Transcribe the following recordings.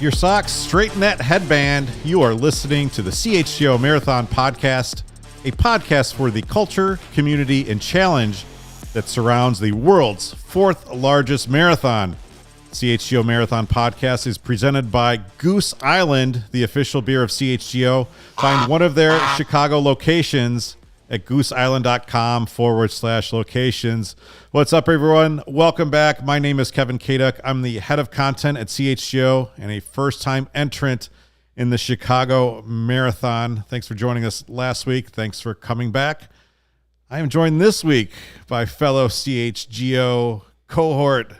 your socks, straighten that headband. You are listening to the CHGO Marathon Podcast, a podcast for the culture, community, and challenge that surrounds the world's fourth largest marathon. CHGO Marathon Podcast is presented by Goose Island, the official beer of CHGO. Find one of their Chicago locations at gooseisland.com/locations. What's up, everyone? Welcome back. My name is Kevin Kaduk. I'm the head of content at CHGO and a first-time entrant in the Chicago Marathon. Thanks for joining us last week. Thanks for coming back. I am joined this week by fellow CHGO cohort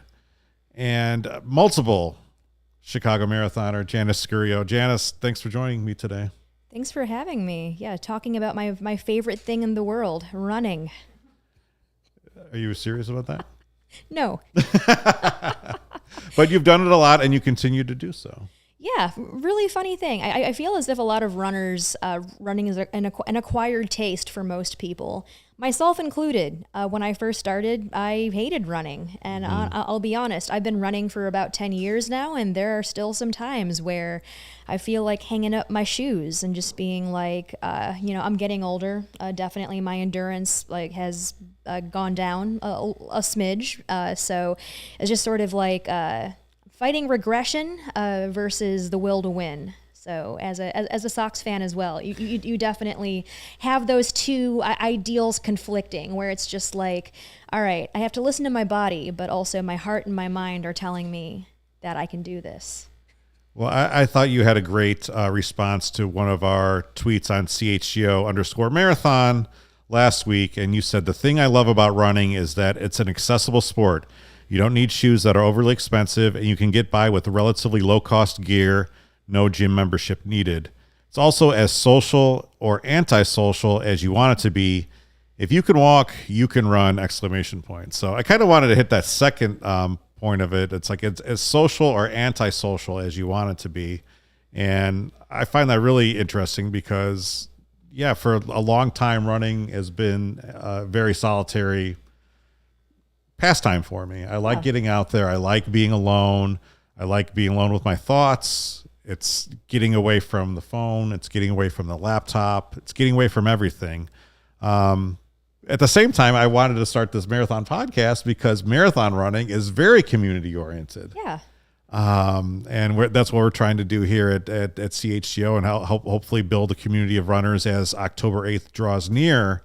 and multiple Chicago Marathoner, Janice Scurio. Janice, thanks for joining me today. Thanks for having me. Yeah, talking about my favorite thing in the world, running. Are you serious about that? No. But you've done it a lot and you continue to do so. Yeah, really funny thing. I feel as if a lot of runners, running is an acquired taste for most people, myself included. When I first started, I hated running. And I'll be honest, I've been running for about 10 years now, and there are still some times where I feel like hanging up my shoes and just being like, I'm getting older. Definitely my endurance has gone down a smidge. So it's just sort of like fighting regression versus the will to win. So as a Sox fan as well, you definitely have those two ideals conflicting, where it's just like, all right, I have to listen to my body, but also my heart and my mind are telling me that I can do this. Well, I thought you had a great response to one of our tweets on CHGO_marathon last week. And you said, the thing I love about running is that it's an accessible sport. You don't need shoes that are overly expensive, and you can get by with relatively low-cost gear, no gym membership needed. It's also as social or antisocial as you want it to be. If you can walk, you can run, ! So I kind of wanted to hit that second point of it. It's like it's as social or antisocial as you want it to be. And I find that really interesting because, yeah, for a long time, running has been a very solitary pastime for me. I like getting out there. I like being alone. I like being alone with my thoughts. It's getting away from the phone. It's getting away from the laptop. It's getting away from everything. At the same time, I wanted to start this marathon podcast because marathon running is very community oriented. Yeah. And that's what we're trying to do here at CHGO, and help hopefully build a community of runners as October 8th draws near.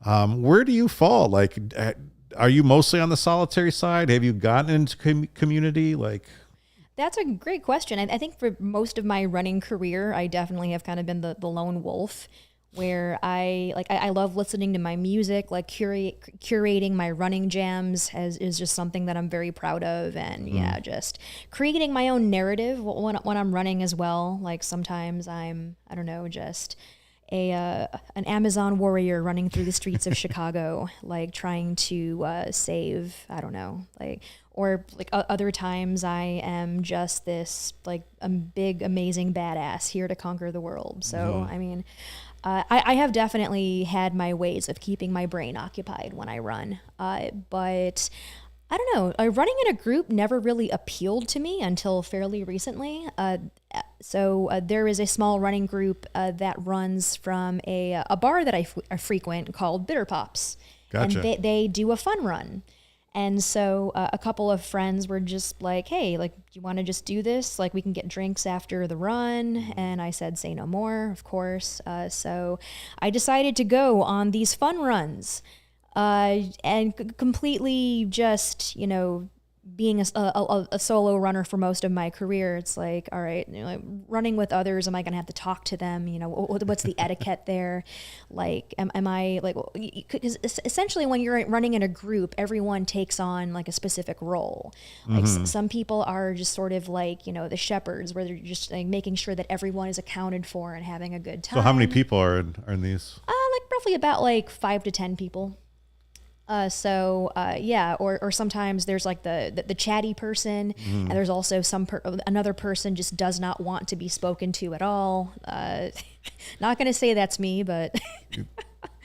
Where do you fall? Are you mostly on the solitary side? Have you gotten into community? That's a great question. I think for most of my running career, I definitely have kind of been the lone wolf, where I love listening to my music, curating my running jams is just something that I'm very proud of. And just creating my own narrative when I'm running as well. Like sometimes I'm, just an Amazon warrior running through the streets of Chicago, trying to save, or other times I am just this a big, amazing badass here to conquer the world. So, I have definitely had my ways of keeping my brain occupied when I run. But I don't know, running in a group never really appealed to me until fairly recently. So there is a small running group that runs from a bar that I frequent called Bitter Pops. Gotcha. And they do a fun run. And so a couple of friends were just like, hey, do you want to just do this? We can get drinks after the run. And I said, say no more, of course. So I decided to go on these fun runs and completely just, being a solo runner for most of my career. It's like, all right, running with others, am I going to have to talk to them? What's the etiquette there? Am I because essentially when you're running in a group, everyone takes on a specific role. Some people are just sort of the shepherds, where they're just making sure that everyone is accounted for and having a good time. So how many people are in these? Roughly about 5 to 10 people. Or sometimes there's the chatty person, and there's also another person just does not want to be spoken to at all. Not going to say that's me, but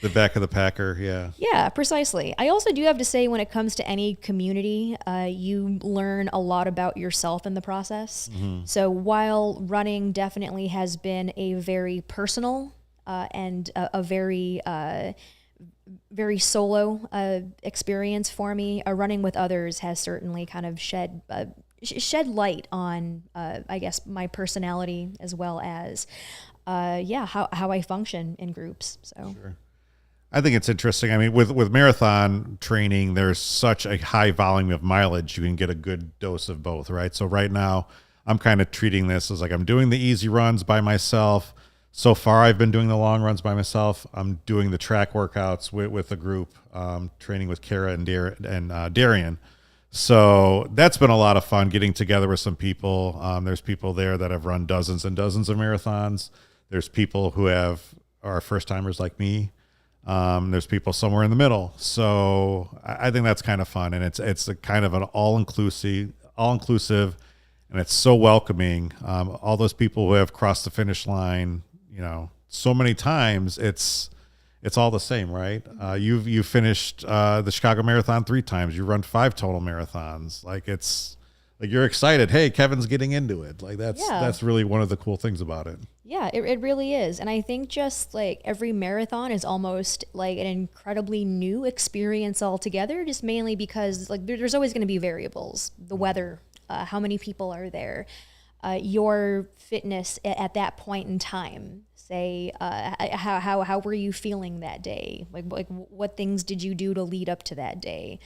The back of the packer, yeah. Yeah, precisely. I also do have to say, when it comes to any community, you learn a lot about yourself in the process. So while running definitely has been a very personal and a very very solo experience for me, running with others has certainly kind of shed light on, I guess, my personality, as well as, how I function in groups. So. Sure. I think it's interesting. I mean, with marathon training, there's such a high volume of mileage. You can get a good dose of both, right? So right now, I'm kind of treating this as like I'm doing the easy runs by myself. So far, I've been doing the long runs by myself. I'm doing the track workouts with a group, training with Kara and Darian. So that's been a lot of fun, getting together with some people. There's people there that have run dozens and dozens of marathons. There's people who are first timers like me. There's people somewhere in the middle. So I think that's kind of fun. And it's a kind of an all inclusive, and it's so welcoming. All those people who have crossed the finish line, so many times, it's all the same, right? You've finished the Chicago Marathon 3 times. You run 5 total marathons. Like, it's like you're excited. Hey, Kevin's getting into it. Like that's really one of the cool things about it. Yeah, it really is. And I think just like every marathon is almost like an incredibly new experience altogether, just mainly because like there's always going to be variables, the weather, how many people are there, your fitness at that point in time. Say, how were you feeling that day? Like what things did you do to lead up to that day?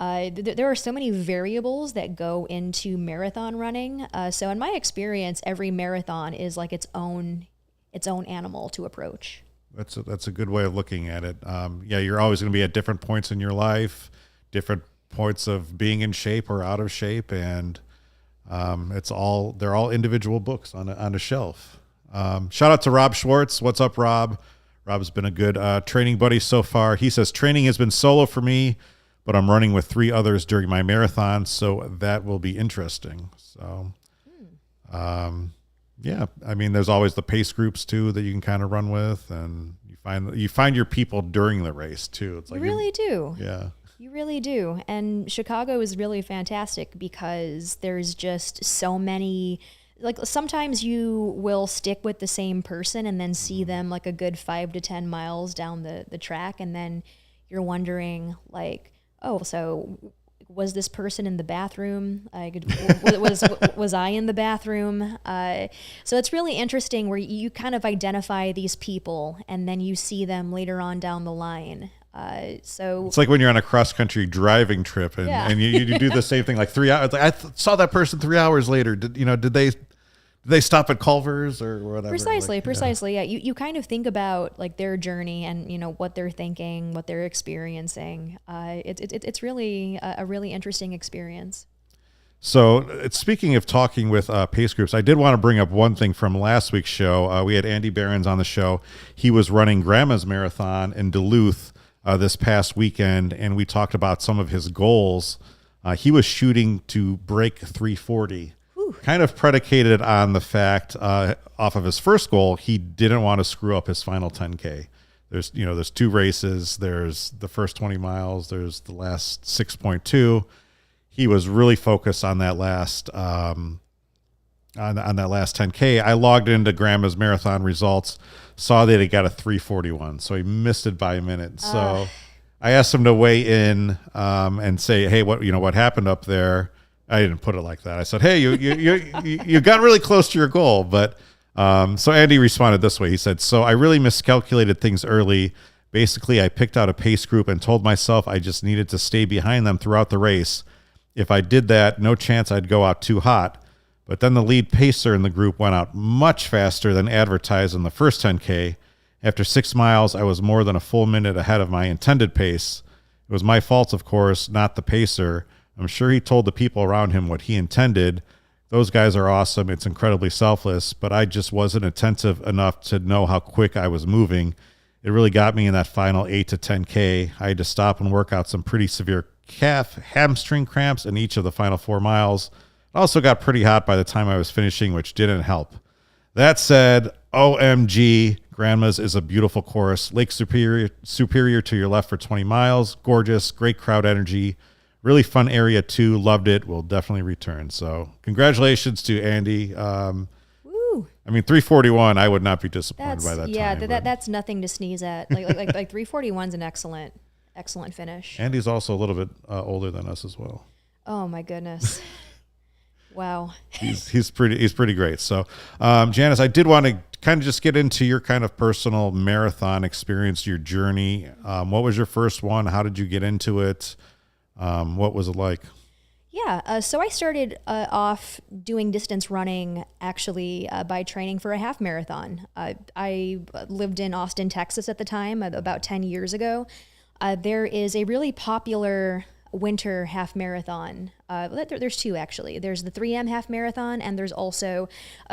There are so many variables that go into marathon running. So in my experience, every marathon is like its own animal to approach. That's a good way of looking at it. You're always going to be at different points in your life, different points of being in shape or out of shape, and they're all individual books on a shelf. Shout out to Rob Schwartz. What's up, Rob? Rob's been a good training buddy so far. He says, training has been solo for me, but I'm running with 3 others during my marathon, so that will be interesting. So, I mean, there's always the pace groups too that you can kind of run with, and you find your people during the race too. It's like you really do. Yeah. You really do. And Chicago is really fantastic because there's just so many. Like, sometimes you will stick with the same person and then see them like a good 5 to 10 miles down the track, and then you're wondering like, oh, so was this person in the bathroom? Was I in the bathroom? So it's really interesting where you kind of identify these people and then you see them later on down the line. So it's like when you're on a cross country driving trip and you do the same thing, like 3 hours. Like I saw that person 3 hours later. Did they stop at Culver's or whatever? Precisely. Yeah. You kind of think about like their journey and what they're thinking, what they're experiencing. It's really a really interesting experience. So speaking of talking with pace groups, I did want to bring up one thing from last week's show. We had Andy Behrens on the show. He was running Grandma's Marathon in Duluth this past weekend, and we talked about some of his goals. He was shooting to break 340. Kind of predicated on the fact, off of his first goal, he didn't want to screw up his final 10K. There's 2 races. There's the first 20 miles. There's the last 6.2. He was really focused on that last on that last 10K. I logged into Grandma's Marathon results, saw that he got a 341, so he missed it by a minute. So I asked him to weigh in and say, hey, what happened up there? I didn't put it like that. I said, hey, you got really close to your goal. But so Andy responded this way. He said, so I really miscalculated things early. Basically, I picked out a pace group and told myself I just needed to stay behind them throughout the race. If I did that, no chance I'd go out too hot. But then the lead pacer in the group went out much faster than advertised in the first 10K. After 6 miles, I was more than a full minute ahead of my intended pace. It was my fault, of course, not the pacer. I'm sure he told the people around him what he intended. Those guys are awesome. It's incredibly selfless, but I just wasn't attentive enough to know how quick I was moving. It really got me in that final 8 to 10K. I had to stop and work out some pretty severe hamstring cramps in each of the final 4 miles. It also got pretty hot by the time I was finishing, which didn't help. That said, OMG, Grandma's is a beautiful course. Lake Superior to your left for 20 miles. Gorgeous, great crowd energy. Really fun area too. Loved it. Will definitely return. So congratulations to Andy. Woo. I mean, 341. I would not be disappointed by that time. Yeah, that's nothing to sneeze at. Like 341's an excellent finish. Andy's also a little bit older than us as well. Oh my goodness. Wow. He's pretty great. So, Janice, I did want to kind of just get into your kind of personal marathon experience, your journey. What was your first one? How did you get into it? What was it like? Yeah, so I started off doing distance running actually by training for a half marathon. I lived in Austin, Texas at the time, about 10 years ago. There is a really popular winter half marathon. There's two actually. There's the 3M half marathon, and there's also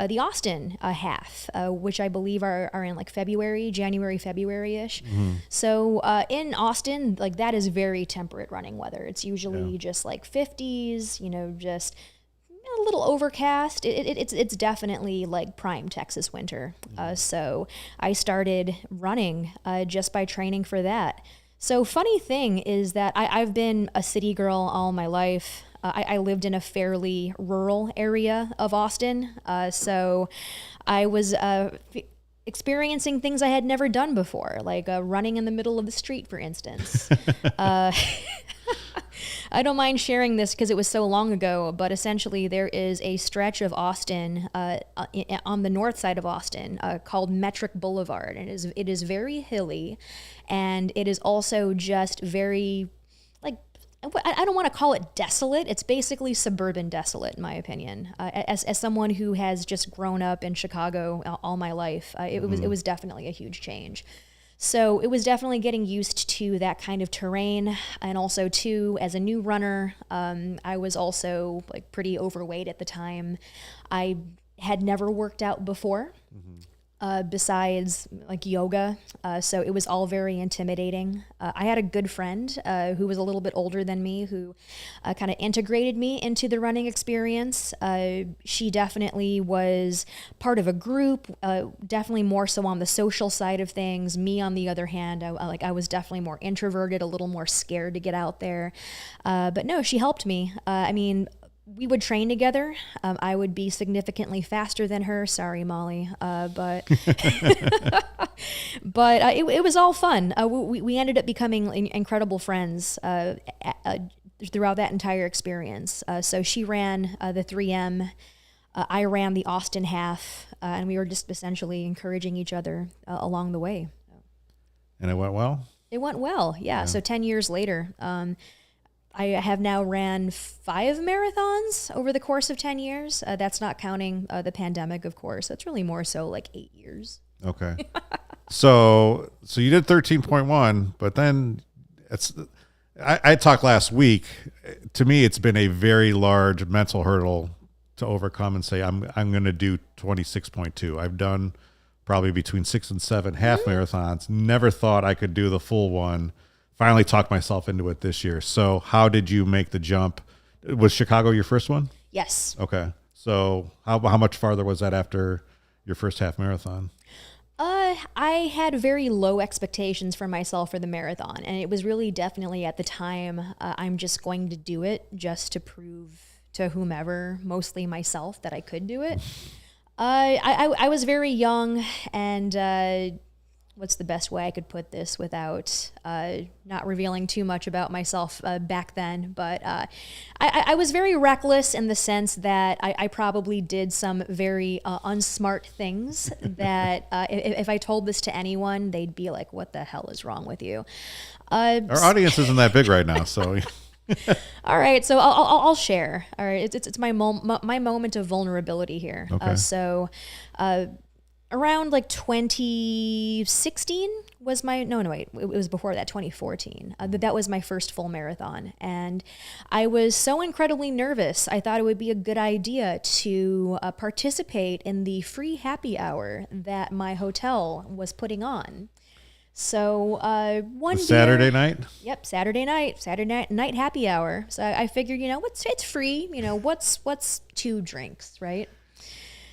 the Austin half, which I believe are in like January, February-ish. Mm-hmm. So in Austin, like that is very temperate running weather. It's usually just like 50s, just a little overcast. It's definitely like prime Texas winter. So I started running just by training for that. So funny thing is that I've been a city girl all my life. I lived in a fairly rural area of Austin. So I was experiencing things I had never done before, like running in the middle of the street, for instance. I don't mind sharing this because it was so long ago, but essentially there is a stretch of Austin on the north side of Austin called Metric Boulevard. And it is very hilly, and it is also just very, like, I don't want to call it desolate. It's basically suburban desolate, in my opinion. As someone who has just grown up in Chicago all my life, it was definitely a huge change. So it was definitely getting used to that kind of terrain, and also too, as a new runner, I was also like pretty overweight at the time. I had never worked out before, besides like yoga, so it was all very intimidating. I had a good friend who was a little bit older than me, who kind of integrated me into the running experience. She definitely was part of a group, definitely more so on the social side of things. Me, on the other hand, I was definitely more introverted, a little more scared to get out there. But no, she helped me. I mean, we would train together. I would be significantly faster than her. Sorry, Molly. But it was all fun. We ended up becoming incredible friends throughout that entire experience. So she ran the 3M. I ran the Austin half, and we were just essentially encouraging each other along the way. And it went well? It went well, yeah. So 10 years later, I have now ran 5 marathons over the course of 10 years. That's not counting the pandemic, of course. That's really more so like 8 years. Okay. So you did 13.1, but then I talked last week. To me, it's been a very large mental hurdle to overcome and say, I'm going to do 26.2. I've done probably between 6 and 7 half marathons. Never thought I could do the full one. Finally talked myself into it this year. So how did you make the jump? Was Chicago your first one? Yes. Okay. So how much farther was that after your first half marathon? I had very low expectations for myself for the marathon. And it was really definitely at the time, I'm just going to do it just to prove to whomever, mostly myself, that I could do it. I was very young, and what's the best way I could put this without not revealing too much about myself back then? But I was very reckless in the sense that I probably did some very unsmart things that if I told this to anyone, they'd be like, what the hell is wrong with you? Our audience isn't that big right now, so... All right, so I'll share. All right, it's my moment of vulnerability here. Okay. So around like 2016 was it was before that, 2014. That was my first full marathon, and I was so incredibly nervous. I thought it would be a good idea to participate in the free happy hour that my hotel was putting on. So one Saturday night? Yep, Saturday night happy hour. So I figured, it's free. What's 2 drinks, right?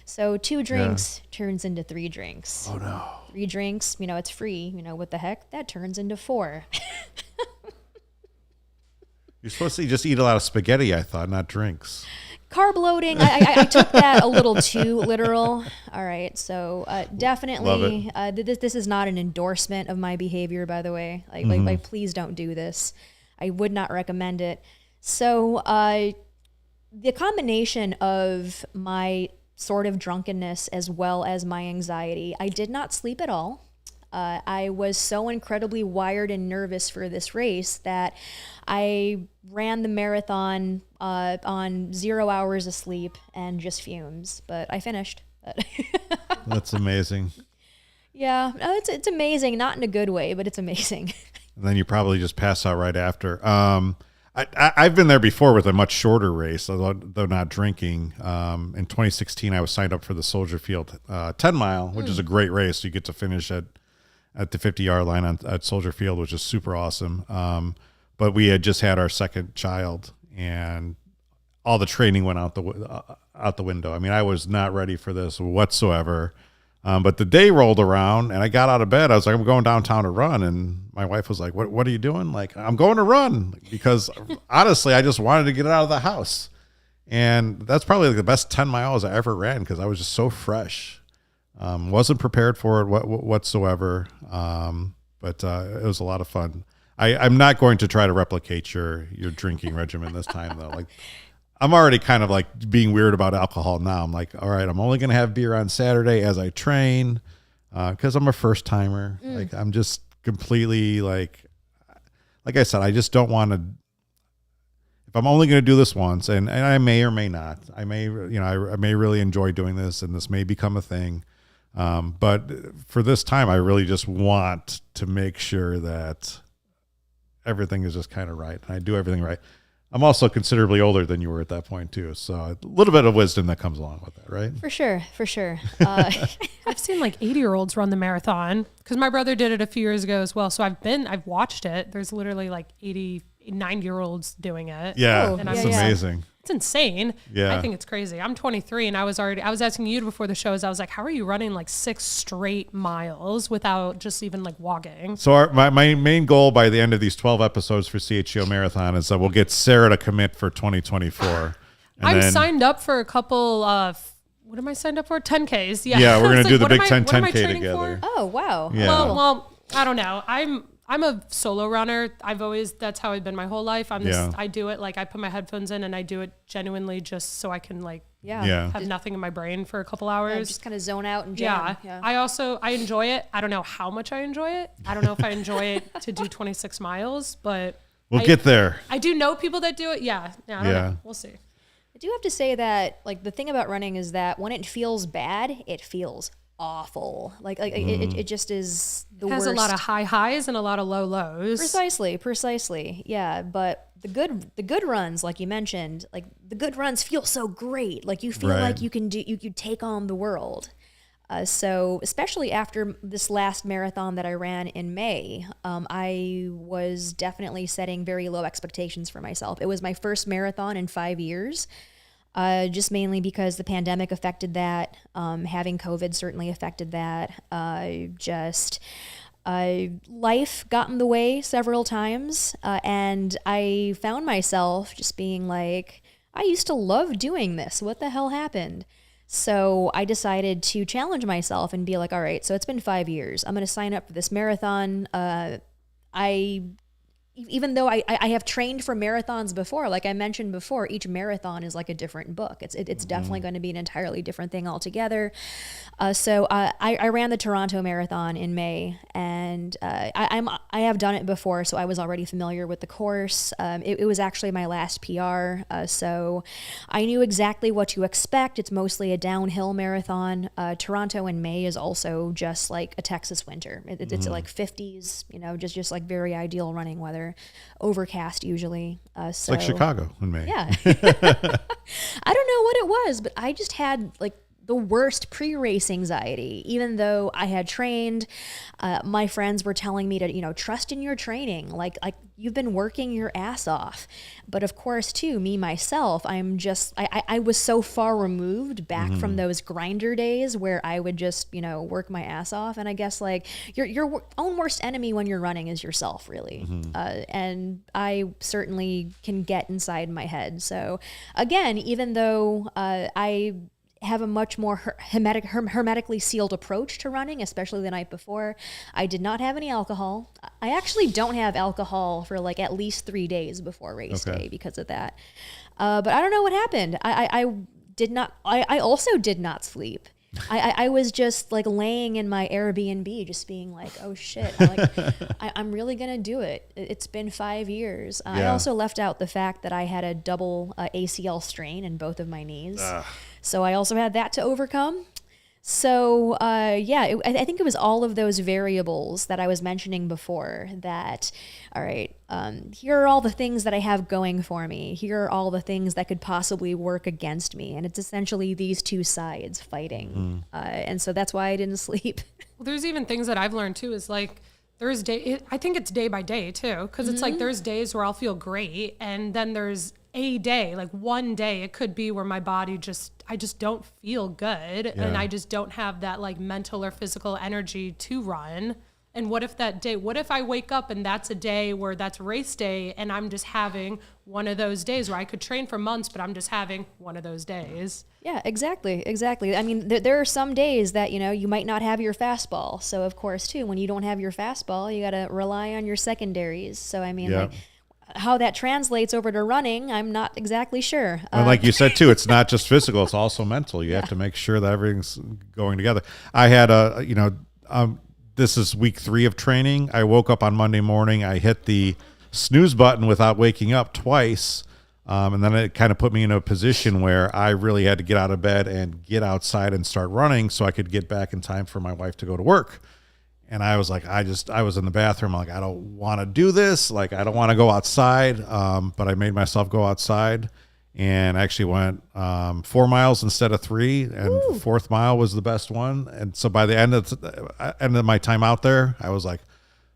So 2 drinks turns into 3 drinks. Oh no. 3 drinks, it's free. What the heck? That turns into 4. You're supposed to just eat a lot of spaghetti, I thought, not drinks. Carb loading, I took that a little too literal. All right, so definitely, this is not an endorsement of my behavior, by the way. Like, please don't do this. I would not recommend it. So the combination of my sort of drunkenness as well as my anxiety, I did not sleep at all. I was so incredibly wired and nervous for this race that I ran the marathon on 0 hours of sleep and just fumes, but I finished. That's amazing. Yeah, no, it's amazing, not in a good way, but it's amazing. And then you probably just pass out right after. I've been there before with a much shorter race, though not drinking. In 2016, I was signed up for the Soldier Field 10 mile, which is a great race. You get to finish at the 50-yard line at Soldier Field, which is super awesome. But we had just had our second child, and all the training went out the window. I mean, I was not ready for this whatsoever. But the day rolled around, and I got out of bed. I was like, I'm going downtown to run. And my wife was like, what are you doing? Like, I'm going to run. Because honestly, I just wanted to get out of the house. And that's probably like the best 10 miles I ever ran because I was just so fresh. Wasn't prepared for it whatsoever. But it was a lot of fun. I'm not going to try to replicate your drinking regimen this time, though. Like, I'm already kind of like being weird about alcohol now. I'm like, all right, I'm only going to have beer on Saturday as I train because I'm a first timer. Like, I'm just completely like I said, I just don't want to. If I'm only going to do this once, and I may or may not, I may really enjoy doing this, and this may become a thing. But for this time, I really just want to make sure that everything is just kind of right, and I do everything right. I'm also considerably older than you were at that point too, so a little bit of wisdom that comes along with that, right? For sure. I've seen like 80-year-olds run the marathon because my brother did it a few years ago as well. So I've watched it. There's literally like 89-year-olds doing it. Yeah, and it's amazing. It's insane. Yeah. I think it's crazy. I'm 23 and I was asking you before the shows, I was like, how are you running like 6 straight miles without just even like walking? So my main goal by the end of these 12 episodes for CHGO Marathon is that we'll get Sarah to commit for 2024. I'm signed up for a couple of, what am I signed up for? 10Ks. Yeah, we're going to do the Big Ten 10K together. Oh, wow. Yeah. Well, I don't know. I'm a solo runner. That's how I've been my whole life. I do it like I put my headphones in and I do it genuinely just so I can like have nothing in my brain for a couple hours. Yeah, just kind of zone out and jam. Yeah. I enjoy it. I don't know how much I enjoy it. I don't know if I enjoy it to do 26 miles, but we'll get there. I do know people that do it. Yeah. I don't know. We'll see. I do have to say that like the thing about running is that when it feels bad, it feels awful. It just is the worst. It has a lot of high highs and a lot of low lows. Precisely. Yeah, but the good runs, like you mentioned, like the good runs feel so great. Like you feel like you could take on the world. So especially after this last marathon that I ran in May, I was definitely setting very low expectations for myself. It was my first marathon in 5 years. Just mainly because the pandemic affected that. Having COVID certainly affected that. Life got in the way several times. And I found myself just being like, I used to love doing this. What the hell happened? So I decided to challenge myself and be like, all right, so it's been 5 years. I'm going to sign up for this marathon. Even though I have trained for marathons before, like I mentioned before, each marathon is like a different book. It's definitely going to be an entirely different thing altogether. So I ran the Toronto Marathon in May, and I have done it before, so I was already familiar with the course. It was actually my last PR, so I knew exactly what to expect. It's mostly a downhill marathon. Toronto in May is also just like a Texas winter. It's like 50s, just like very ideal running weather. Overcast usually. It's like Chicago in May. Yeah. I don't know what it was, but I just had like the worst pre-race anxiety. Even though I had trained, my friends were telling me to, trust in your training. Like you've been working your ass off. But of course, too, me, myself, I was so far removed back from those grinder days where I would just, work my ass off. And I guess like your own worst enemy when you're running is yourself, really. And I certainly can get inside my head. So again, even though I have a much more hermetically sealed approach to running, especially the night before. I did not have any alcohol. I actually don't have alcohol for like at least 3 days before race day because of that. But I don't know what happened. I also did not sleep. I was just like laying in my Airbnb, just being like, oh shit, I'm really going to do it. It's been 5 years. I also left out the fact that I had a double ACL strain in both of my knees. So I also had that to overcome. So I think it was all of those variables that I was mentioning before that, all right, here are all the things that I have going for me. Here are all the things that could possibly work against me. And it's essentially these two sides fighting. And so that's why I didn't sleep. Well, there's even things that I've learned too, is like I think it's day by day too. Cause it's like, there's days where I'll feel great. And then there's a day, like one day it could be where my body I just don't feel good. And I just don't have that like mental or physical energy to run. And what if I wake up and that's a day where that's race day and I'm just having one of those days where I could train for months, but I'm just having one of those days. Yeah, exactly. I mean, there are some days that, you might not have your fastball. So of course too, when you don't have your fastball, you got to rely on your secondaries. So, I mean, how that translates over to running, I'm not exactly sure. And like you said too, it's not just physical; it's also mental. You have to make sure that everything's going together. I had this is week 3 of training. I woke up on Monday morning. I hit the snooze button without waking up twice, and then it kind of put me in a position where I really had to get out of bed and get outside and start running so I could get back in time for my wife to go to work. And I was like, I was in the bathroom. Like, I don't want to do this. Like, I don't want to go outside. But I made myself go outside and actually went 4 miles instead of 3. And the 4th mile was the best one. And so by the end of my time out there, I was like,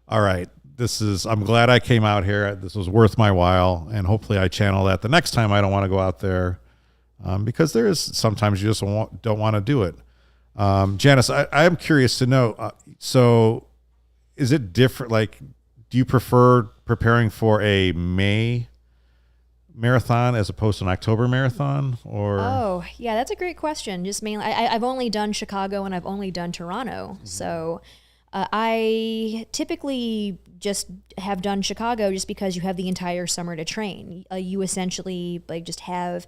all right, I'm glad I came out here. This was worth my while. And hopefully I channel that the next time I don't want to go out there, because there is sometimes you just don't want to do it. Janice, I am curious to know, so is it different? Like, do you prefer preparing for a May marathon as opposed to an October marathon? Or Oh, yeah, that's a great question. Just mainly, I've only done Chicago and I've only done Toronto. So I typically just have done Chicago just because you have the entire summer to train. You essentially like just have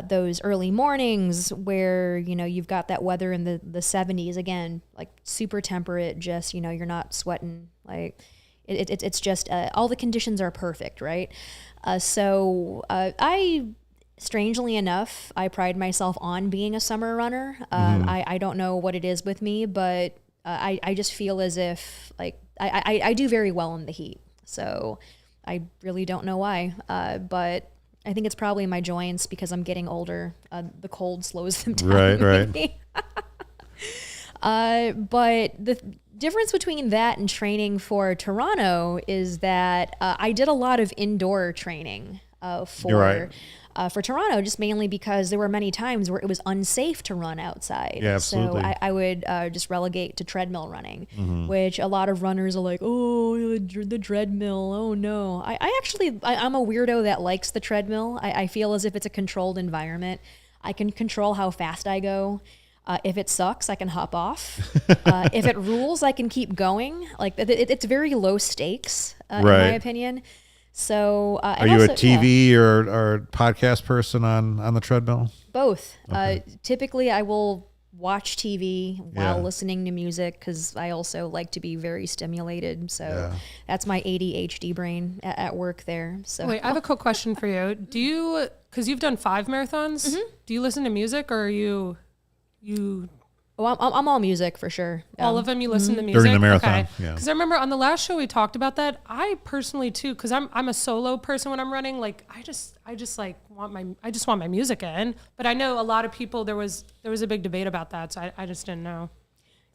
those early mornings where, you've got that weather in the 70s, again, like super temperate, just, you're not sweating. Like it's just all the conditions are perfect, right? So strangely enough, I pride myself on being a summer runner. I don't know what it is with me, but I just feel as if like I do very well in the heat. So I really don't know why. But I think it's probably my joints because I'm getting older. The cold slows them down. Right. But the difference between that and training for Toronto is that I did a lot of indoor training for Toronto, just mainly because there were many times where it was unsafe to run outside. Yeah, absolutely. So I would just relegate to treadmill running, which a lot of runners are like, oh, the treadmill, oh no. I'm a weirdo that likes the treadmill. I feel as if it's a controlled environment. I can control how fast I go. If it sucks, I can hop off. If it rules, I can keep going. Like it's very low stakes, in my opinion. So, are you a TV or podcast person on the treadmill? Both. Okay. Typically, I will watch TV while listening to music because I also like to be very stimulated. So that's my ADHD brain at work there. So wait, I have a quick question for you. Do you, because you've done 5 marathons, do you listen to music or are you Oh, I'm all music for sure. All of them, you listen to music during the marathon. Okay. Yeah. Because I remember on the last show we talked about that. I personally too, because I'm a solo person when I'm running. Like I just like want my music in. But I know a lot of people. There was a big debate about that, so I just didn't know.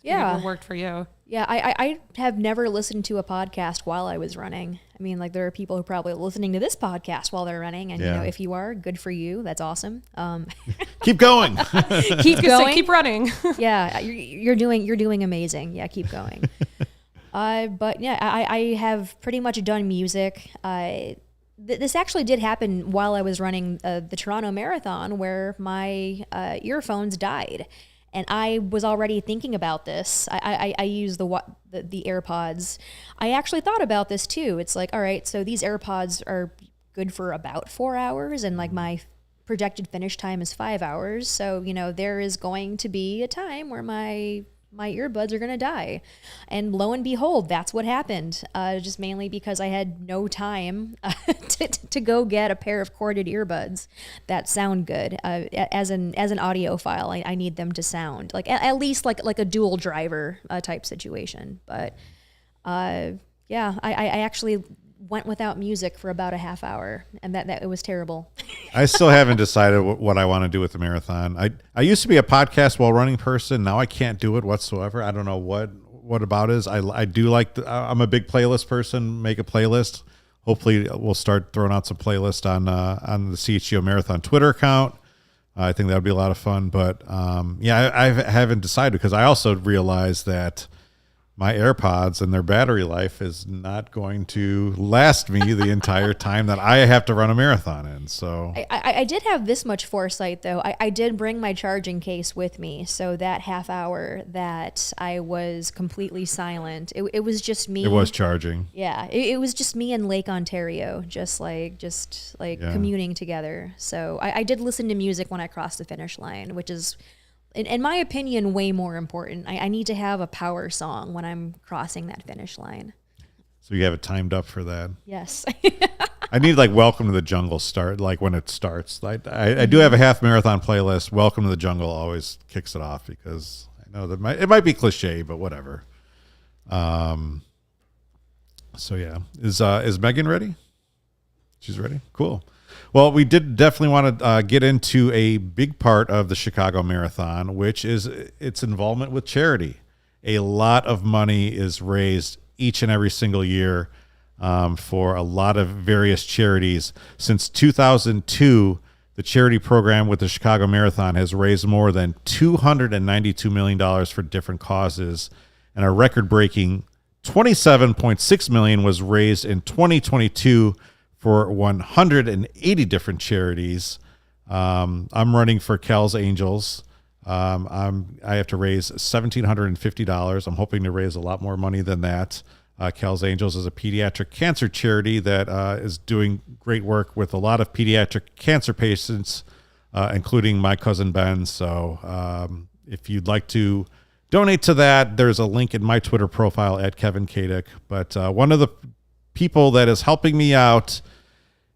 Yeah, what worked for you. Yeah, I have never listened to a podcast while I was running. I mean, like there are people who are probably listening to this podcast while they're running, and you know, if you are, good for you. That's awesome. Keep going. Keep going. Keep running. Yeah, you're doing amazing. Yeah, keep going. But yeah, I have pretty much done music. This actually did happen while I was running the Toronto Marathon, where my earphones died. And I was already thinking about this. I use the AirPods. I actually thought about this too. It's like, all right, so these AirPods are good for about 4 hours, and like my projected finish time is 5 hours. So, you know, there is going to be a time where my earbuds are going to die. And lo and behold, that's what happened. Just mainly because I had no time to go get a pair of corded earbuds that sound good. As an audiophile, I need them to sound like at least like a dual driver type situation. But yeah, I actually went without music for about a half hour, and that it was terrible. I still haven't decided what I want to do with the marathon. I used to be a podcast while running person. Now I can't do it whatsoever. I don't know what about it is. I do like I'm a big playlist person. Make a playlist. Hopefully we'll start throwing out some playlists on the CHGO Marathon Twitter account. I think that would be a lot of fun. But yeah, I haven't decided, because I also realized that my AirPods and their battery life is not going to last me the entire time that I have to run a marathon in. So I did have this much foresight, though. I did bring my charging case with me. So that half hour that I was completely silent, it was just me. It was charging. Yeah, it was just me and Lake Ontario, just communing together. So I did listen to music when I crossed the finish line, which is, in my opinion, way more important. I need to have a power song when I'm crossing that finish line. So you have it timed up for that? Yes. I need like Welcome to the Jungle start, like when it starts. I do have a half marathon playlist. Welcome to the Jungle always kicks it off, because I know that it might be cliche, but whatever. So yeah, is Megan ready? She's ready. Cool. Well, we did definitely want to get into a big part of the Chicago Marathon, which is its involvement with charity. A lot of money is raised each and every single year for a lot of various charities. Since 2002, the charity program with the Chicago Marathon has raised more than $292 million for different causes, and a record-breaking $27.6 million was raised in 2022 for 180 different charities. I'm running for Cal's Angels. I have to raise $1,750. I'm hoping to raise a lot more money than that. Cal's Angels is a pediatric cancer charity that is doing great work with a lot of pediatric cancer patients, including my cousin Ben. So if you'd like to donate to that, there's a link in my Twitter profile at Kevin Kaduk. But one of the people that is helping me out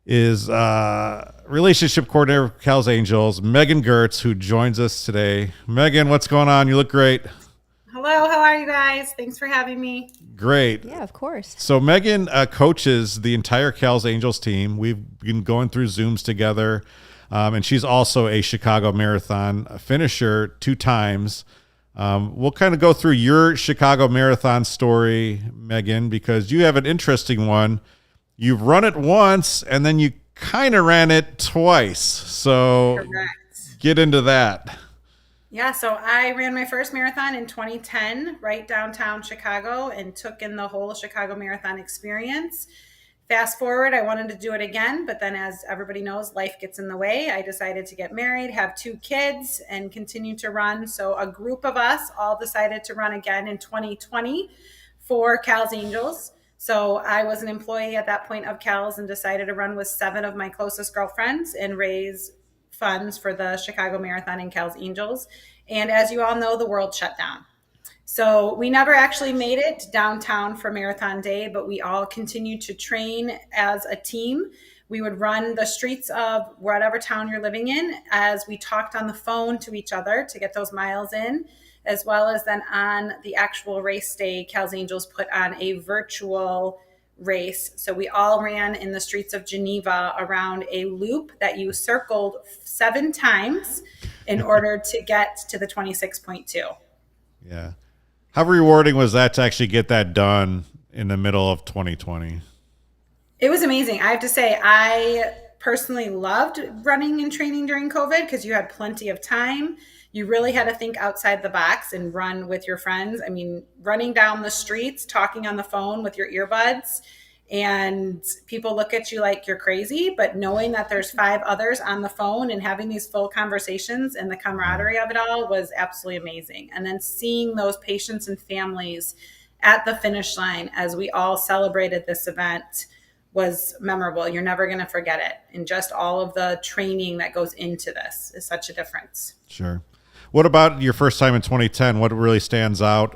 is relationship coordinator for Cal's Angels, Megan Gertz, who joins us today. Megan, what's going on? You look great. Hello, how are you guys? Thanks for having me. Great. Yeah, of course. So Megan coaches the entire Cal's Angels team. We've been going through Zooms together, and she's also a Chicago Marathon finisher 2 times. We'll kind of go through your Chicago Marathon story, Megan, because you have an interesting one. You've run it once, and then you kind of ran it twice. So Correct. Get into that. Yeah, so I ran my first marathon in 2010, right downtown Chicago, and took in the whole Chicago Marathon experience. Fast forward, I wanted to do it again, but then as everybody knows, life gets in the way. I decided to get married, have 2 kids, and continue to run. So a group of us all decided to run again in 2020 for Cal's Angels. So I was an employee at that point of Cal's and decided to run with 7 of my closest girlfriends and raise funds for the Chicago Marathon and Cal's Angels. And as you all know, the world shut down. So we never actually made it downtown for Marathon Day, but we all continued to train as a team. We would run the streets of whatever town you're living in as we talked on the phone to each other to get those miles in. as well as then on the actual race day, Cal's Angels put on a virtual race. So we all ran in the streets of Geneva around a loop that you circled 7 times in order to get to the 26.2. Yeah. How rewarding was that to actually get that done in the middle of 2020? It was amazing. I have to say, I personally loved running and training during COVID because you had plenty of time. You really had to think outside the box and run with your friends. I mean, running down the streets, talking on the phone with your earbuds, and people look at you like you're crazy, but knowing that there's 5 others on the phone and having these full conversations and the camaraderie of it all was absolutely amazing. And then seeing those patients and families at the finish line as we all celebrated this event was memorable. You're never going to forget it. And just all of the training that goes into this is such a difference. Sure. What about your first time in 2010? What really stands out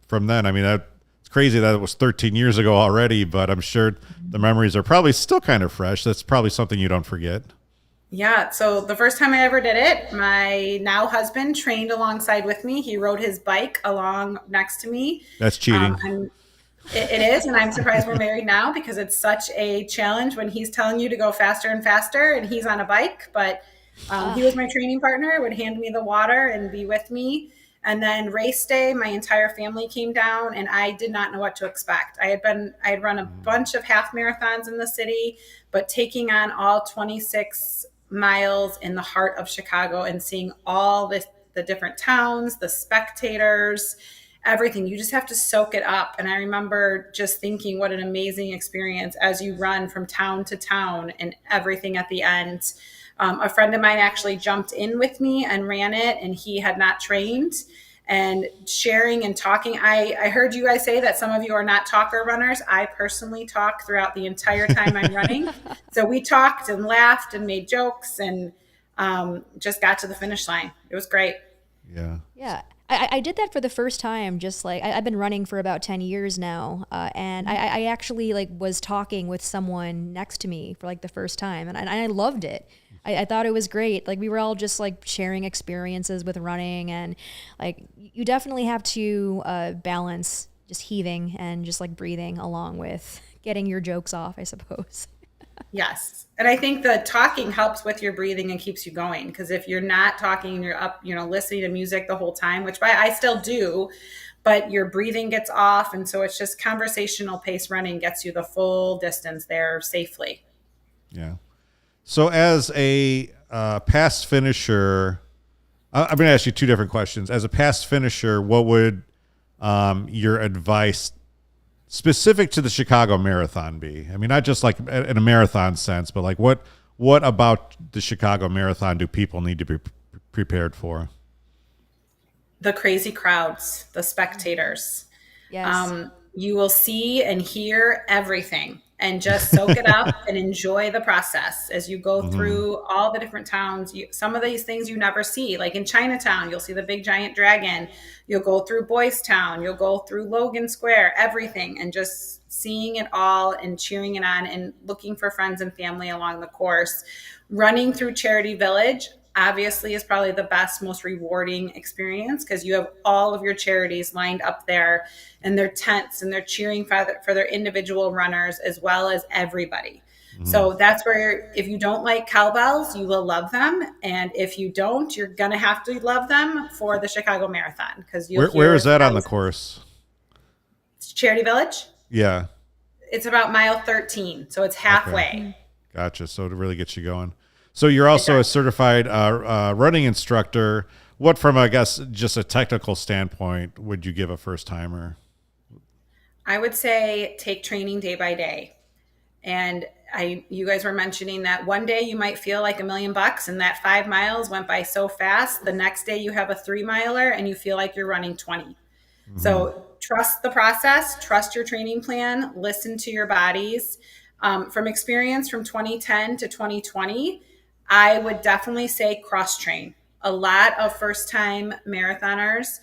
from then? I mean, it's crazy that it was 13 years ago already, but I'm sure the memories are probably still kind of fresh. That's probably something you don't forget. Yeah. So the first time I ever did it, my now husband trained alongside with me. He rode his bike along next to me. That's cheating. It is. And I'm surprised we're married now because it's such a challenge when he's telling you to go faster and faster and he's on a bike. But he was my training partner, would hand me the water and be with me. And then race day, my entire family came down and I did not know what to expect. I had run a bunch of half marathons in the city, but taking on all 26 miles in the heart of Chicago and seeing all the different towns, the spectators, everything, you just have to soak it up. And I remember just thinking what an amazing experience as you run from town to town and everything at the end. A friend of mine actually jumped in with me and ran it, and he had not trained. And sharing and talking, I heard you guys say that some of you are not talker runners. I personally talk throughout the entire time I'm running. So we talked and laughed and made jokes and just got to the finish line. It was great. Yeah. Yeah. I did that for the first time, just like I've been running for about 10 years now. And I actually was talking with someone next to me for the first time, and I loved it. I thought it was great. We were all just sharing experiences with running, and you definitely have to balance just heaving and just breathing along with getting your jokes off, I suppose. Yes. And I think the talking helps with your breathing and keeps you going. Because if you're not talking and you're up, listening to music the whole time, which I still do, but your breathing gets off. And so it's just conversational pace running gets you the full distance there safely. Yeah. So as a past finisher, I'm going to ask you 2 different questions. As a past finisher, what would your advice specific to the Chicago Marathon be? I mean, not just in a marathon sense, but what about the Chicago Marathon do people need to be prepared for? The crazy crowds, the spectators. Yes. You will see and hear everything, and just soak it up and enjoy the process as you go through all the different towns. Some of these things you never see, like in Chinatown, you'll see the big giant dragon. You'll go through Boys Town, you'll go through Logan Square, everything, and just seeing it all and cheering it on and looking for friends and family along the course. Running through Charity Village obviously is probably the best, most rewarding experience because you have all of your charities lined up there and their tents, and they're cheering for their individual runners as well as everybody. So that's where, if you don't like cowbells, you will love them. And if you don't, you're going to have to love them for the Chicago Marathon. Because where is that on the course? It's Charity Village. Yeah. It's about mile 13. So it's halfway. Okay. Gotcha. So to really get you going. So you're also a certified running instructor. What, from, I guess, just a technical standpoint, would you give a first timer? I would say take training day by day. And you guys were mentioning that one day you might feel like $1 million and that 5 miles went by so fast. The next day you have a 3 miler and you feel like you're running 20. So trust the process, trust your training plan, listen to your bodies. From experience from 2010 to 2020, I would definitely say cross train. A lot of first time marathoners,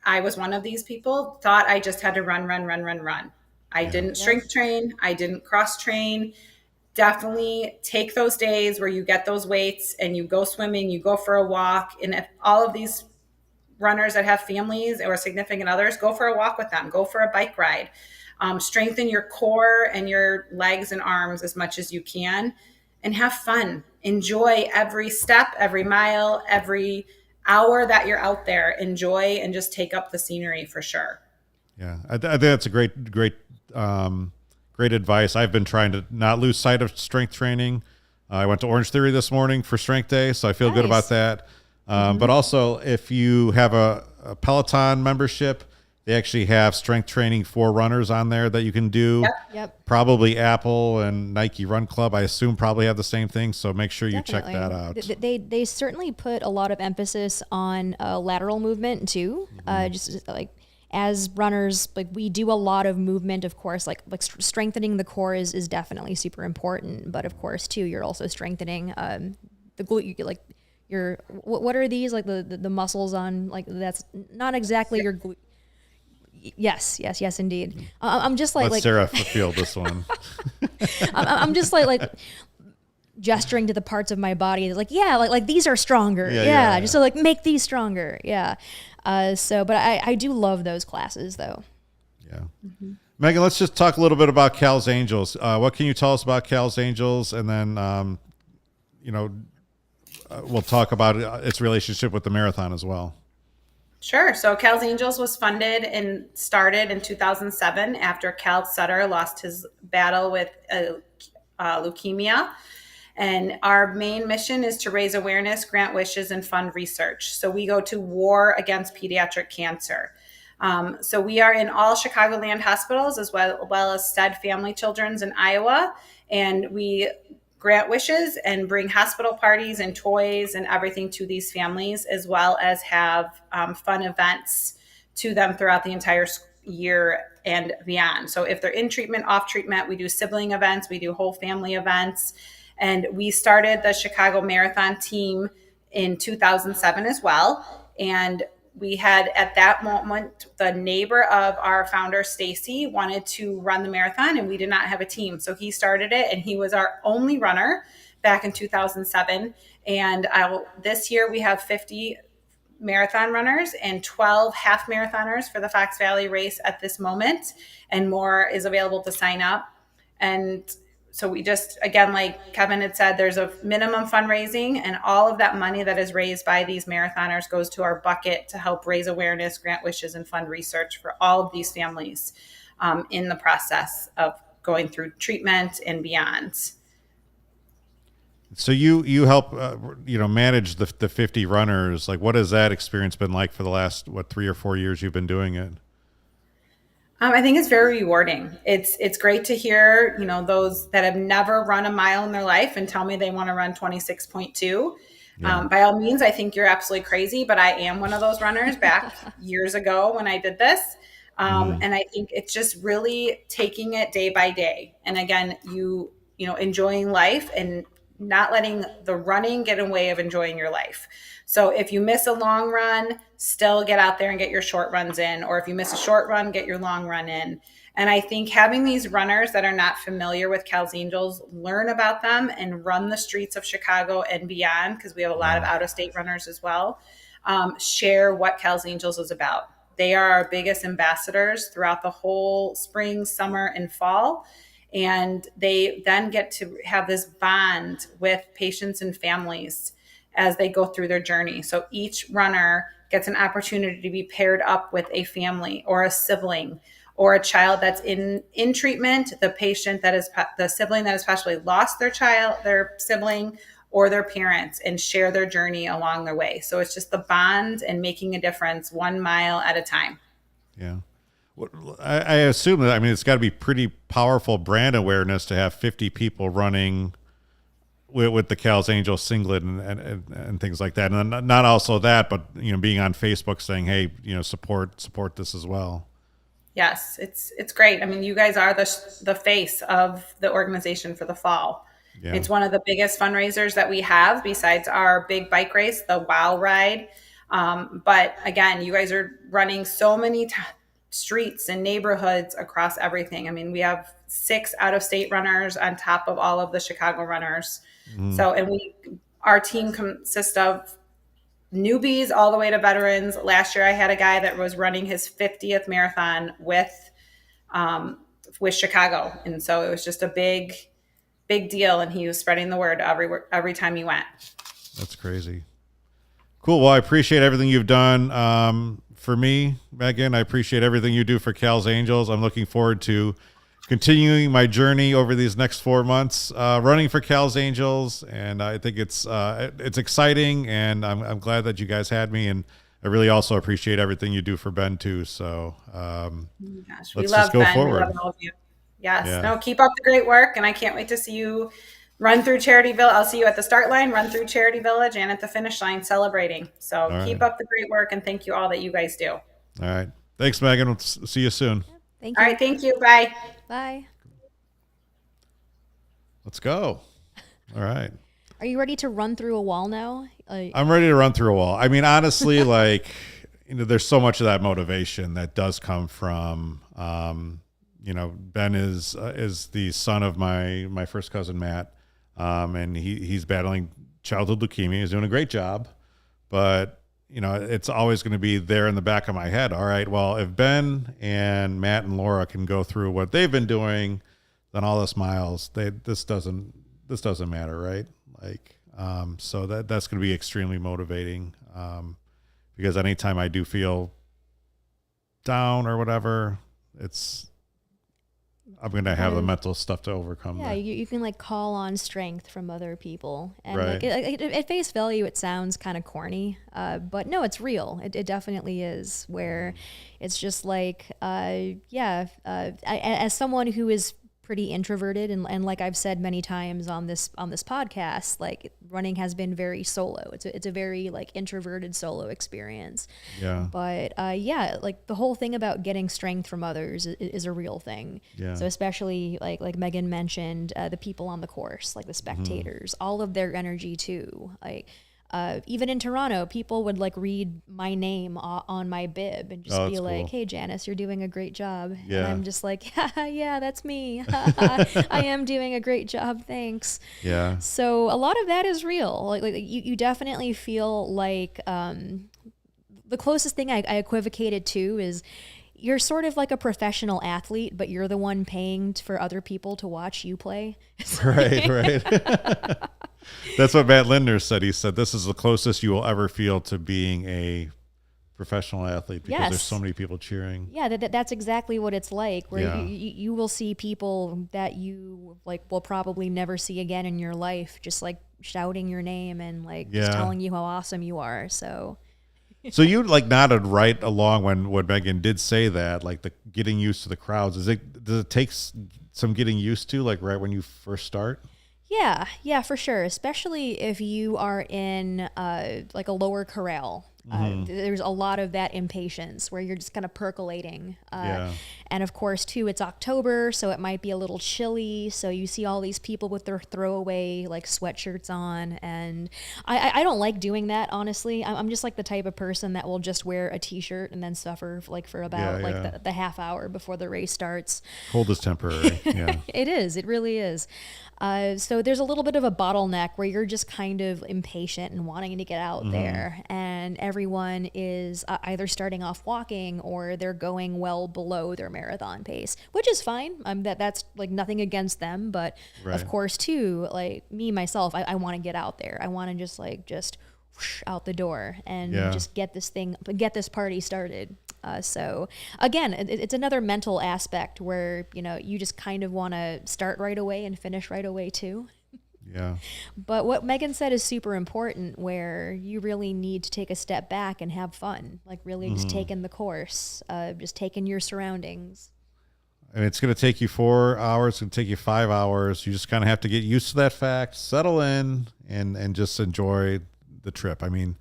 I was one of these people, thought I just had to run. I didn't strength train. I didn't cross train. Definitely take those days where you get those weights and you go swimming, you go for a walk. And if all of these runners that have families or significant others, go for a walk with them, go for a bike ride. Strengthen your core and your legs and arms as much as you can, and have fun. Enjoy every step, every mile, every hour that you're out there. Enjoy and just take up the scenery for sure. Yeah, I think that's a great advice. I've been trying to not lose sight of strength training. I went to Orange Theory this morning for strength day, so I feel good about that. But also, if you have a Peloton membership, they actually have strength training for runners on there that you can do. Yep. Probably Apple and Nike Run Club, I assume, probably have the same thing. So make sure you check that out. They certainly put a lot of emphasis on lateral movement too. Just like as runners, like we do a lot of movement, of course, like strengthening the core is definitely super important. But of course, too, you're also strengthening the glute, like your, what are these? Like the muscles on, like, that's not exactly your glute. Yes, indeed. I'm just like Sarah field this one. I'm just like gesturing to the parts of my body, like these are stronger. Yeah. Just to like make these stronger. Yeah. But I do love those classes though. Yeah. Megan, let's just talk a little bit about Cal's Angels. What can you tell us about Cal's Angels, and then we'll talk about its relationship with the marathon as well. Sure. So Cal's Angels was funded and started in 2007 after Cal Sutter lost his battle with leukemia. And our main mission is to raise awareness, grant wishes, and fund research. So we go to war against pediatric cancer. So we are in all Chicagoland hospitals, as well as Stead Family Children's in Iowa. And we grant wishes and bring hospital parties and toys and everything to these families, as well as have fun events to them throughout the entire year and beyond. So if they're in treatment, off treatment, we do sibling events, we do whole family events. And we started the Chicago Marathon team in 2007 as well. And we had, at that moment, the neighbor of our founder, Stacy, wanted to run the marathon, and we did not have a team. So he started it, and he was our only runner back in 2007. And this year we have 50 marathon runners and 12 half marathoners for the Fox Valley race at this moment, and more is available to sign up. And so we just, again, like Kevin had said, there's a minimum fundraising, and all of that money that is raised by these marathoners goes to our bucket to help raise awareness, grant wishes, and fund research for all of these families in the process of going through treatment and beyond. So you help manage the 50 runners. Like, what has that experience been like for the last 3 or 4 years you've been doing it? I think it's very rewarding. It's great to hear, those that have never run a mile in their life and tell me they want to run 26.2. Yeah. By all means, I think you're absolutely crazy, but I am one of those runners back years ago when I did this. And I think it's just really taking it day by day. And again, enjoying life and not letting the running get in the way of enjoying your life. So if you miss a long run, still get out there and get your short runs in. Or if you miss a short run, get your long run in. And I think having these runners that are not familiar with Cal's Angels learn about them and run the streets of Chicago and beyond, because we have a lot of out-of-state runners as well, share what Cal's Angels is about. They are our biggest ambassadors throughout the whole spring, summer, and fall. And they then get to have this bond with patients and families as they go through their journey. So each runner gets an opportunity to be paired up with a family or a sibling or a child that's in treatment, the patient that is the sibling that has possibly lost their sibling, or their parents, and share their journey along their way. So it's just the bond and making a difference 1 mile at a time. Yeah. I assume that, it's got to be pretty powerful brand awareness to have 50 people running with the Cal's Angels singlet and things like that. And not also that, but, being on Facebook saying, hey, support this as well. Yes, it's great. You guys are the face of the organization for the fall. Yeah. It's one of the biggest fundraisers that we have besides our big bike race, the WOW Ride. But again, you guys are running so many streets and neighborhoods across everything. We have 6 out-of-state runners on top of all of the Chicago runners. So, and our team consists of newbies all the way to veterans. Last year I had a guy that was running his 50th marathon with Chicago. And so it was just a big deal. And he was spreading the word every time he went. That's crazy. Cool. Well, I appreciate everything you've done for me, Megan. I appreciate everything you do for Cal's Angels. I'm looking forward to continuing my journey over these next 4 months, running for Cal's Angels. And I think it's exciting, and I'm glad that you guys had me. And I really also appreciate everything you do for Ben too. So let's just go forward. We love all of you. Yes. Yeah. No, keep up the great work. And I can't wait to see you run through Charity Village. I'll see you at the start line, run through Charity Village, and at the finish line celebrating. So keep up the great work, and thank you all that you guys do. All right. Thanks, Megan. We'll see you soon. Thank you. All right. Thank you. Bye. Bye. Let's go. All right. Are you ready to run through a wall now? I'm ready to run through a wall. I mean, honestly, like, there's so much of that motivation that does come from, Ben is the son of my first cousin, Matt. And he's battling childhood leukemia. He's doing a great job, but it's always going to be there in the back of my head. All right, well, if Ben and Matt and Laura can go through what they've been doing, then all this miles, this doesn't matter, right? Like, so that's going to be extremely motivating, because anytime I do feel down or whatever, I'm going to have the mental stuff to overcome. Yeah, you can like call on strength from other people. And right. like at face value, it sounds kind of corny, but no, it's real. It definitely is, where it's just like, as someone who is pretty introverted, and like I've said many times on this podcast, like running has been very solo. It's a very like introverted solo experience. Yeah. But like the whole thing about getting strength from others is a real thing. Yeah. So especially like Megan mentioned, the people on the course, like the spectators, all of their energy too. Like even in Toronto, people would like read my name on my bib and just be like, cool. Hey, Janice, you're doing a great job. Yeah. And I'm just like, yeah, that's me. I am doing a great job. Thanks. Yeah. So a lot of that is real. Like you definitely feel like the closest thing I equivocated to is you're sort of like a professional athlete, but you're the one paying for other people to watch you play. Right. That's what Matt Lindner said. He said, this is the closest you will ever feel to being a professional athlete, because there's so many people cheering. Yeah, that's exactly what it's like, where you will see people that you like will probably never see again in your life, just like shouting your name and like just telling you how awesome you are. So you like nodded right along when Megan did say that, like the getting used to the crowds. Does it take some getting used to, like right when you first start? Yeah, for sure. Especially if you are in like a lower corral. There's a lot of that impatience where you're just kind of percolating. And of course, too, it's October, so it might be a little chilly. So you see all these people with their throwaway like sweatshirts on. And I don't like doing that, honestly. I'm just like the type of person that will just wear a t-shirt and then suffer like for about the half hour before the race starts. Cold is temporary. Yeah. It is. It really is. So there's a little bit of a bottleneck where you're just kind of impatient and wanting to get out there, and everyone is either starting off walking or they're going well below their marathon pace, which is fine. That's like nothing against them, but of course too, like me myself, I want to get out there. I want to just whoosh out the door and just get this party started. So again, it's another mental aspect where, you just kind of want to start right away and finish right away too. Yeah. But what Megan said is super important, where you really need to take a step back and have fun, like really just take in the course, just take in your surroundings. And it's going to take you 4 hours. It's going to take you 5 hours. You just kind of have to get used to that fact, settle in, and just enjoy the trip. I mean,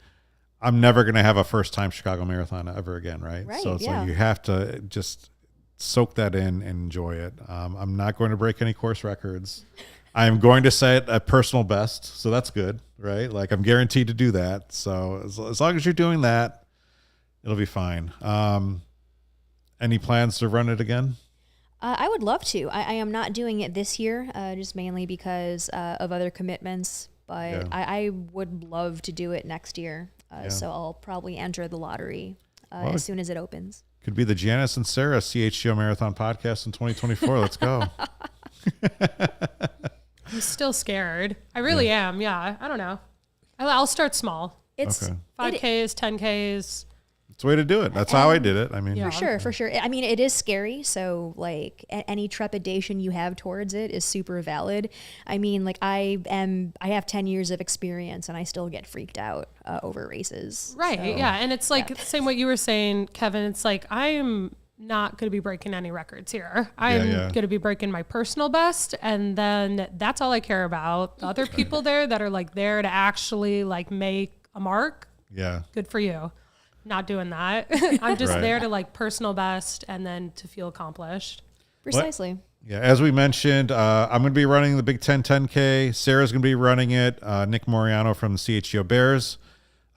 I'm never going to have a first-time Chicago Marathon ever again, right? So it's like you have to just soak that in and enjoy it. I'm not going to break any course records. I'm going to set a personal best, so that's good, right? Like I'm guaranteed to do that. So as long as you're doing that, it'll be fine. Any plans to run it again? I would love to. I am not doing it this year, just mainly because of other commitments. But I would love to do it next year. So I'll probably enter the lottery as soon as it opens. Could be the Janice and Sarah CHGO Marathon Podcast in 2024. Let's go. I'm still scared. I really am. Yeah. I don't know. I'll start small. It's 5Ks, 10Ks. It's the way to do it. That's how I did it. I mean, for sure. I mean, it is scary. So like any trepidation you have towards it is super valid. I mean, like I have 10 years of experience and I still get freaked out over races. Right. So, yeah. And it's like the same what you were saying, Kevin. It's like, I'm not going to be breaking any records here. I'm going to be breaking my personal best. And then that's all I care about. The other people there that are like there to actually like make a mark. Yeah. Good for you. Not doing that. I'm just there to like personal best and then to feel accomplished. Precisely. Yeah. As we mentioned, I'm going to be running the Big Ten 10K. Sarah's going to be running it. Nick Moriano from the CHGO Bears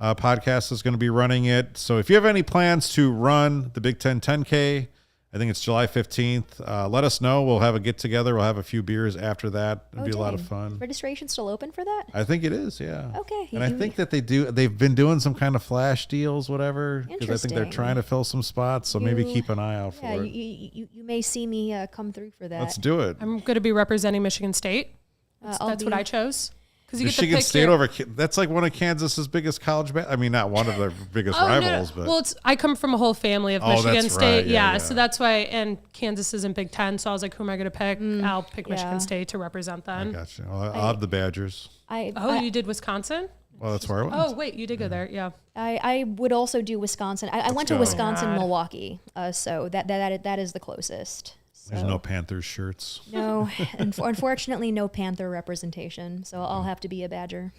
podcast is going to be running it. So if you have any plans to run the Big Ten 10K, I think it's July 15th. Let us know. We'll have a get together. We'll have a few beers after that. It'll be a lot of fun. Registration still open for that? I think it is. Yeah. Okay. And I think that they've been doing some kind of flash deals, whatever, because I think they're trying to fill some spots. So maybe keep an eye out for it. You may see me come through for that. Let's do it. I'm going to be representing Michigan State. That's what I chose. Michigan State that's like one of Kansas's biggest college I mean, not one of their biggest rivals, but well, I come from a whole family of Michigan State. Yeah, so that's why. And Kansas is in Big Ten, so I was like, who am I going to pick? I'll pick Michigan State to represent them. I gotcha. Well, I'll have the Badgers. You did Wisconsin? Well, that's where I went. Oh, wait, you did go there. Yeah. I would also do Wisconsin. I went to Wisconsin, Milwaukee, so that is the closest. So, there's no Panthers shirts. No, unfortunately, no Panther representation. So I'll have to be a Badger.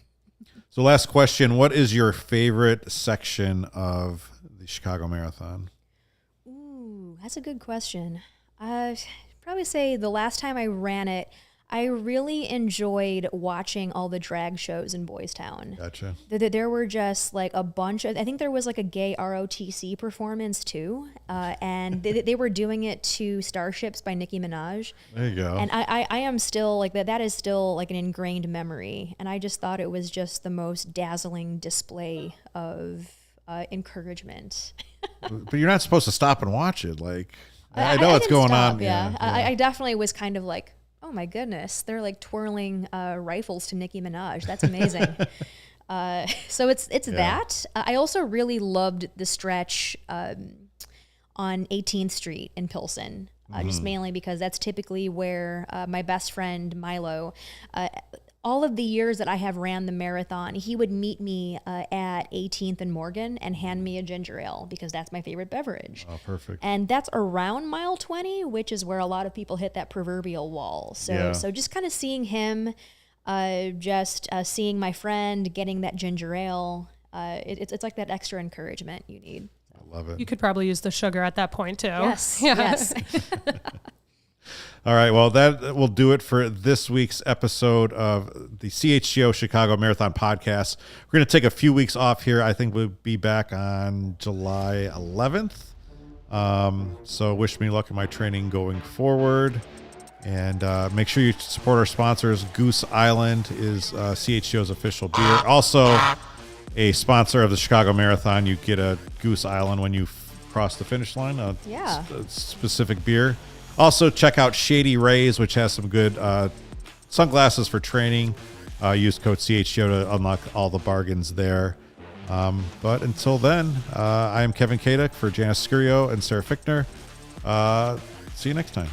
So last question, what is your favorite section of the Chicago Marathon? Ooh, that's a good question. I'd probably say the last time I ran it, I really enjoyed watching all the drag shows in Boys Town. Gotcha. There were just like a bunch of, I think there was like a gay ROTC performance too. And they were doing it to Starships by Nicki Minaj. There you go. And I am still like that is still like an ingrained memory. And I just thought it was just the most dazzling display of encouragement. But you're not supposed to stop and watch it. Like, I know what's going on. Yeah. I definitely was kind of like, oh my goodness, they're like twirling rifles to Nicki Minaj. That's amazing. So it's that. I also really loved the stretch on 18th Street in Pilsen, just mainly because that's typically where my best friend Milo, all of the years that I have ran the marathon, he would meet me at 18th and Morgan and hand me a ginger ale because that's my favorite beverage. Oh, perfect. And that's around mile 20, which is where a lot of people hit that proverbial wall. So just kind of seeing him, seeing my friend getting that ginger ale, it's like that extra encouragement you need. I love it. You could probably use the sugar at that point too. Yes. Yes. All right, well, that will do it for this week's episode of the CHGO Chicago Marathon Podcast. We're going to take a few weeks off here. I think we'll be back on July 11th. So wish me luck in my training going forward. And make sure you support our sponsors. Goose Island is CHGO's official beer. Also, a sponsor of the Chicago Marathon. You get a Goose Island when you cross the finish line, a specific beer. Also, check out Shady Rays, which has some good sunglasses for training. Use code CHGO to unlock all the bargains there. But until then, I am Kevin Kaduk for Janice Scurio and Sarah Fichtner. See you next time.